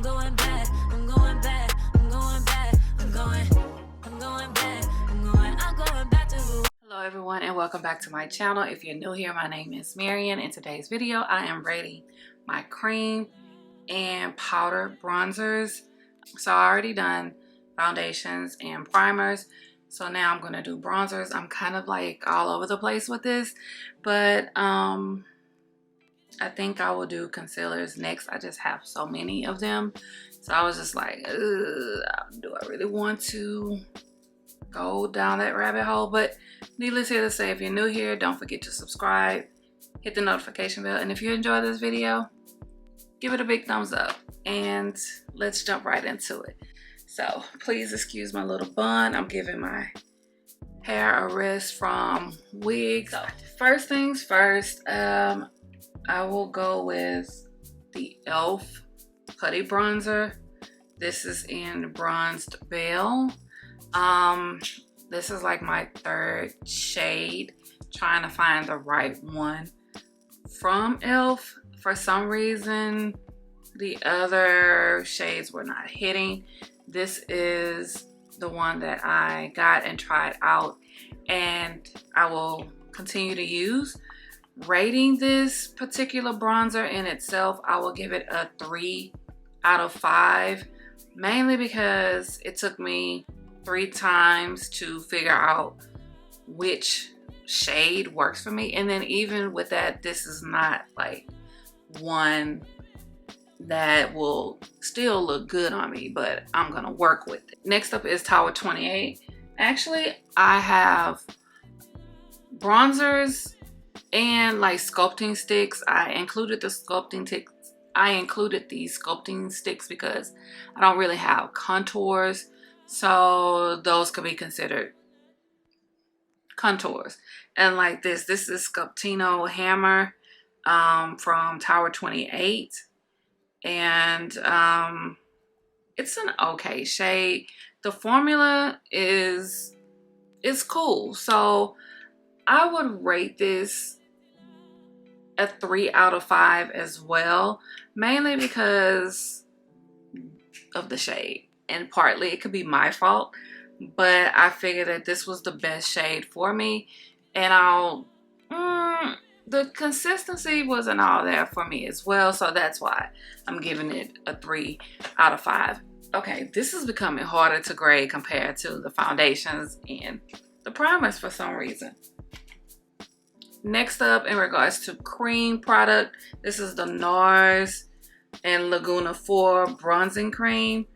I'm going bad, I'm going bad, I'm going bad, I'm going bad, I'm going back to who. Hello everyone and welcome back to my channel. If you're new here, my name is Marian. In today's video, I am rating my cream and powder bronzers. So I already done foundations and primers. So now I'm going to do bronzers. I'm kind of like all over the place with this, but I think I will do concealers next. I just have so many of them. So I was just like, do I really want to go down that rabbit hole? But needless here to say, if you're new here, don't forget to subscribe, hit the notification bell, and if you enjoy this video, give it a big thumbs up, and let's jump right into it. So please excuse my little bun. I'm giving my hair a rest from wigs. So first things first, I will go with the e.l.f. Putty Bronzer. This is in Bronzed Belle. This is like my third shade, trying to find the right one from e.l.f. For some reason, the other shades were not hitting. This is the one that I got and tried out, and I will continue to use. Rating this particular bronzer in itself, I will give it a 3 out of 5, mainly because it took me 3 times to figure out which shade works for me. And then even with that, this is not like one that will still look good on me, but I'm gonna work with it. Next up is Tower 28. Actually, I have bronzers and like sculpting sticks. I included the sculpting sticks because I don't really have contours, so those could be considered contours. And like this is Sculptino Hammer from Tower 28, and it's an okay shade. The formula is cool, so I would rate this a 3 out of 5 as well, mainly because of the shade, and partly it could be my fault, but I figured that this was the best shade for me, and the consistency wasn't all there for me as well, so that's why I'm giving it a 3 out of 5. Okay, this is becoming harder to grade compared to the foundations and the primers for some reason. Next up, in regards to cream product, this is the NARS and Laguna 4 bronzing cream.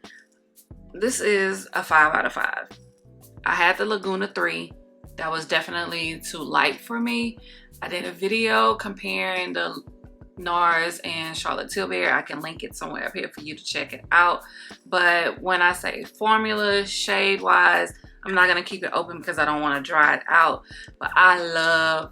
This is a 5 out of 5. I had the Laguna 3. That was definitely too light for me. I did a video comparing the NARS and Charlotte Tilbury. I can link it somewhere up here for you to check it out. But when I say formula, shade wise, I'm not gonna keep it open because I don't want to dry it out. But I love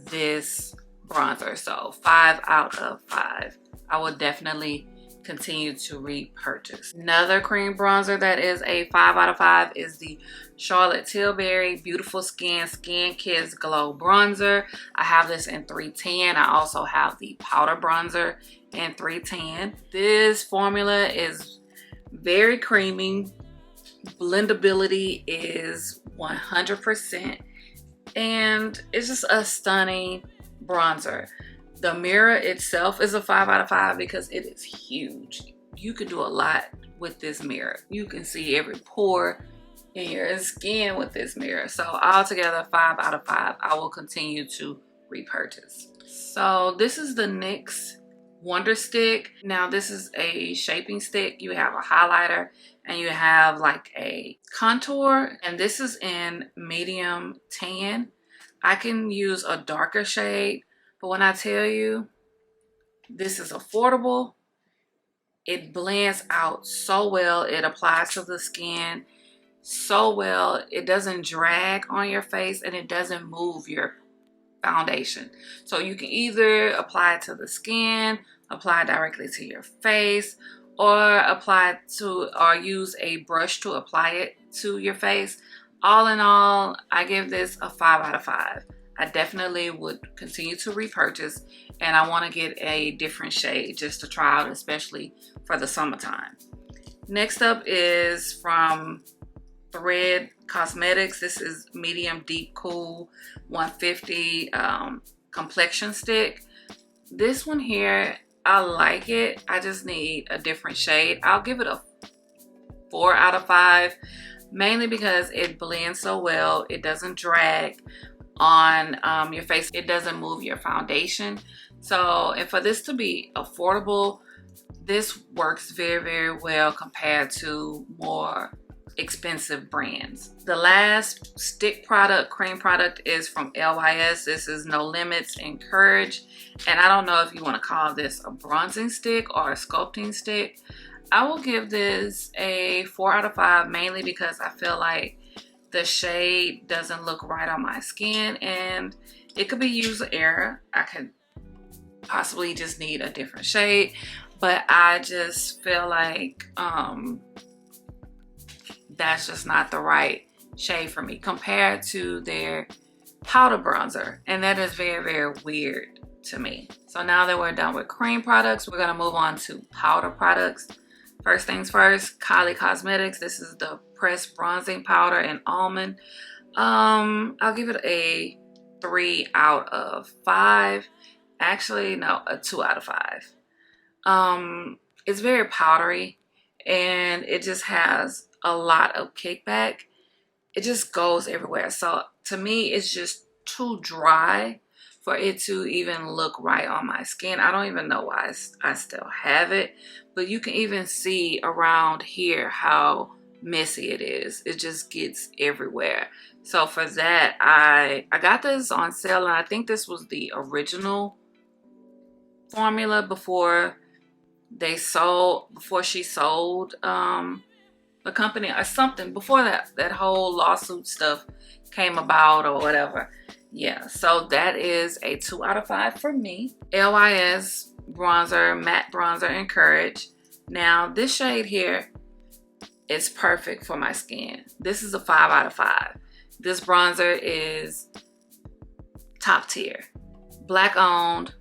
this bronzer, so 5 out of 5. I will definitely continue to repurchase. Another cream bronzer that is a 5 out of 5 is the Charlotte Tilbury Beautiful Skin Kiss Glow Bronzer. I have this in 310. I also have the powder bronzer in 310. This formula is very creamy. Blendability is 100%, and it's just a stunning bronzer. The mirror itself is a 5 out of 5 because it is huge. You can do a lot with this mirror. You can see every pore in your skin with this mirror. So altogether, 5 out of 5. I will continue to repurchase. So this is the NYX Wonder Stick. Now this is a shaping stick. You have a highlighter and you have like a contour, and this is in medium tan. I can use a darker shade, but when I tell you this is affordable, it blends out so well. It applies to the skin so well. It doesn't drag on your face, and it doesn't move your foundation. So you can either apply it to the skin, apply directly to your face, or use a brush to apply it to your face. All in all, I give this a 5 out of 5. I definitely would continue to repurchase, and I want to get a different shade just to try out, especially for the summertime. Next up is from Thread Cosmetics. This is Medium Deep Cool 150 complexion stick. This one here, I like it. I just need a different shade. I'll give it a 4 out of 5, mainly because it blends so well. It doesn't drag on your face. It doesn't move your foundation. So, and for this to be affordable, this works very, very well compared to more expensive brands. The last stick product, cream product, is from LYS. This is No Limits Encourage, and I don't know if you want to call this a bronzing stick or a sculpting stick. I will give this a 4 out of 5, mainly because I feel like the shade doesn't look right on my skin, and it could be user error. I could possibly just need a different shade, but I just feel like that's just not the right shade for me compared to their powder bronzer, and that is very, very weird to me. So now that we're done with cream products, we're going to move on to powder products. First things first, Kylie Cosmetics. This is the pressed bronzing powder in almond. I'll give it a 3 out of 5. Actually, no, a 2 out of 5. It's very powdery, and it just has a lot of kickback. It just goes everywhere. So to me, it's just too dry for it to even look right on my skin. I don't even know why I still have it, but you can even see around here how messy it is. It just gets everywhere. So for that, I got this on sale, and I think this was the original formula before she sold the company or something, before that whole lawsuit stuff came about or whatever. Yeah, so that is a 2 out of 5 for me. LYS bronzer, matte bronzer Encourage. Now this shade here is perfect for my skin. This is a 5 out of 5. This bronzer is top tier, black owned,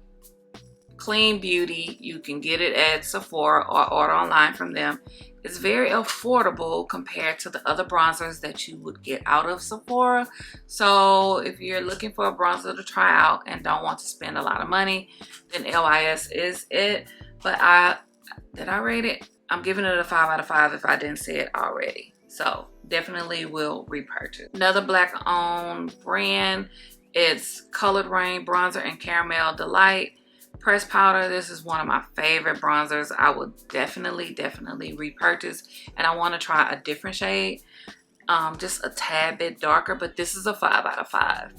clean beauty. You can get it at Sephora or order online from them. It's very affordable compared to the other bronzers that you would get out of Sephora. So if you're looking for a bronzer to try out and don't want to spend a lot of money, then LYS is it. But did I rate it? I'm giving it a 5 out of 5 if I didn't say it already. So definitely will repurchase. Another black owned brand, it's Colored Rain Bronzer and Caramel Delight pressed powder. This is one of my favorite bronzers. I would definitely repurchase, and I want to try a different shade, just a tad bit darker, but this is a 5 out of 5.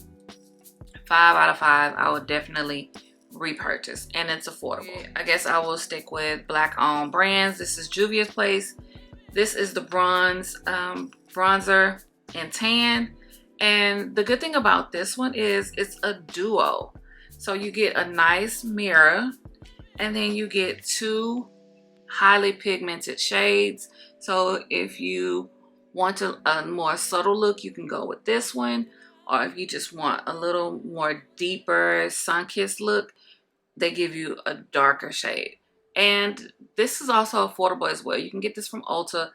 5 out of 5. I would definitely repurchase, and it's affordable. I guess I will stick with black owned brands. This is Juvia's Place. This is the bronze bronzer in tan, and the good thing about this one is it's a duo. So you get a nice mirror, and then you get 2 highly pigmented shades. So if you want a more subtle look, you can go with this one. Or if you just want a little more deeper sun-kissed look, they give you a darker shade. And this is also affordable as well. You can get this from Ulta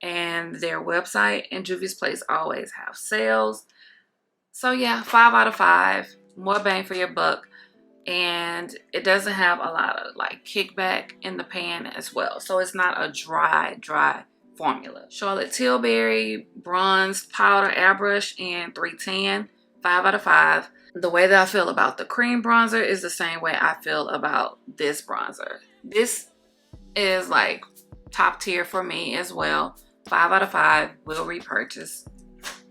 and their website, and Juvia's Place always have sales. So yeah, 5 out of 5. More bang for your buck. And it doesn't have a lot of like kickback in the pan as well. So it's not a dry formula. Charlotte Tilbury bronzed powder airbrush in 310. 5 out of 5. The way that I feel about the cream bronzer is the same way I feel about this bronzer. This is like top tier for me as well. 5 out of 5. Will repurchase.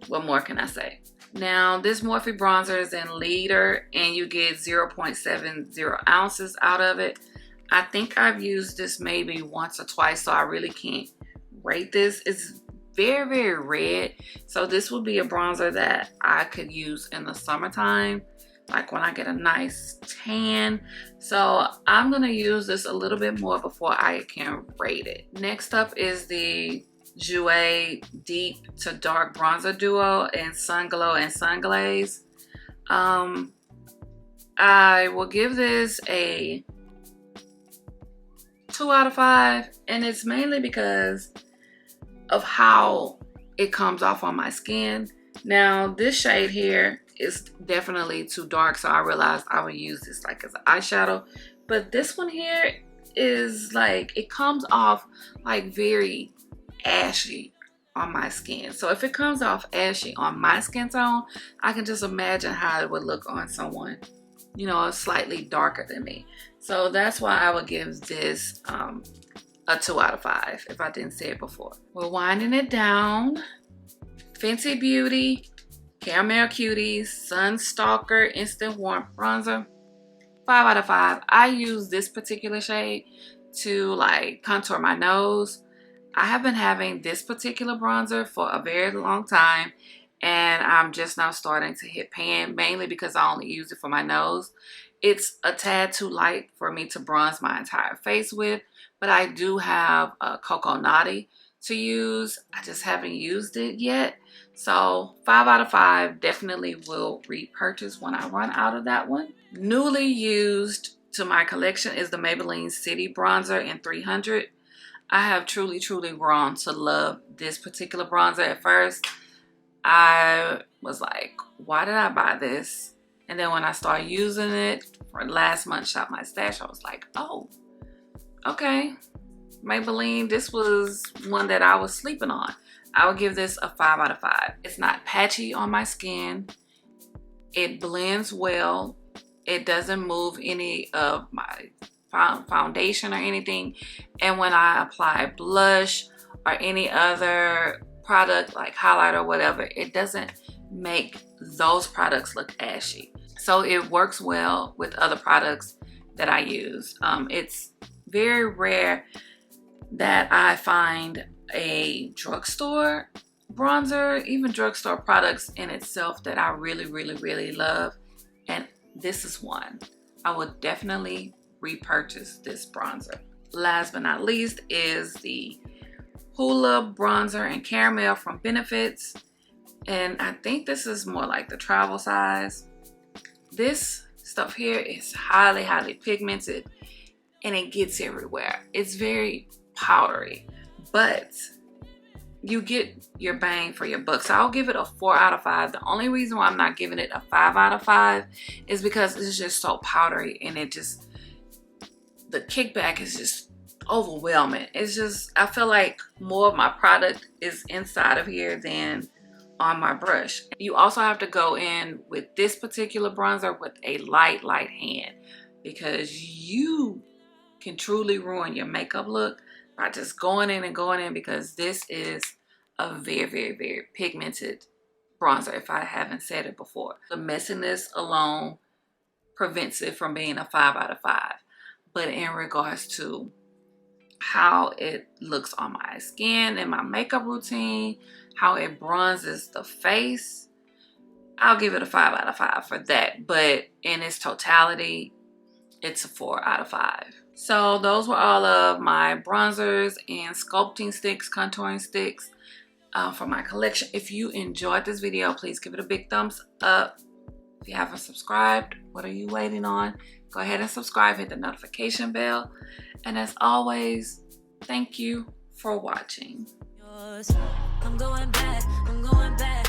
What more can I say? Now, this Morphe bronzer is in liter, and you get 0.70 ounces out of it. I think I've used this maybe once or twice, so I really can't rate this. It's very, very red, so this would be a bronzer that I could use in the summertime, like when I get a nice tan. So I'm going to use this a little bit more before I can rate it. Next up is the Jouer Deep to Dark Bronzer Duo in Sun Glow and Sun Glaze. I will give this a 2 out of 5, and it's mainly because of how it comes off on my skin. Now this shade here is definitely too dark, so I realized I would use this like as an eyeshadow, but this one here is like, it comes off like very ashy on my skin. So if it comes off ashy on my skin tone, I can just imagine how it would look on someone, you know, slightly darker than me. So that's why I would give this a 2 out of 5 if I didn't say it before. We're winding it down. Fenty Beauty Caramel Cuties Sunstalker Instant Warmth Bronzer, 5 out of 5. I use this particular shade to like contour my nose. I have been having this particular bronzer for a very long time, and I'm just now starting to hit pan, mainly because I only use it for my nose. It's a tad too light for me to bronze my entire face with, but I do have a Coco Naughty to use. I just haven't used it yet. So 5 out of 5, definitely will repurchase when I run out of that one. Newly used to my collection is the Maybelline City Bronzer in 300. I have truly grown to love this particular bronzer. At first, I was like, why did I buy this? And then when I started using it for last month, Shop My Stash, I was like, oh, okay. Maybelline, this was one that I was sleeping on. I would give this a 5 out of 5. It's not patchy on my skin. It blends well. It doesn't move any of my foundation or anything. And when I apply blush or any other product like highlighter or whatever, it doesn't make those products look ashy. So it works well with other products that I use. It's very rare that I find a drugstore bronzer, even drugstore products in itself, that I really love, and this is one. I would definitely repurchase this bronzer. Last but not least is the Hoola bronzer in caramel from Benefits, and I think this is more like the travel size. This stuff here is highly pigmented, and it gets everywhere. It's very powdery, but you get your bang for your buck. So I'll give it a 4 out of 5. The only reason why I'm not giving it a 5 out of 5 is because it's just so powdery, and it just, the kickback is just overwhelming. It's just, I feel like more of my product is inside of here than on my brush. You also have to go in with this particular bronzer with a light hand, because you can truly ruin your makeup look by just going in, because this is a very pigmented bronzer, if I haven't said it before. The messiness alone prevents it from being a 5 out of 5. But in regards to how it looks on my skin and my makeup routine, how it bronzes the face, I'll give it a 5 out of 5 for that. But in its totality, it's a 4 out of 5. So those were all of my bronzers and sculpting sticks, contouring sticks for my collection. If you enjoyed this video, please give it a big thumbs up. If you haven't subscribed, what are you waiting on? Go ahead and subscribe, hit the notification bell. And as always, thank you for watching. I'm going back, I'm going back.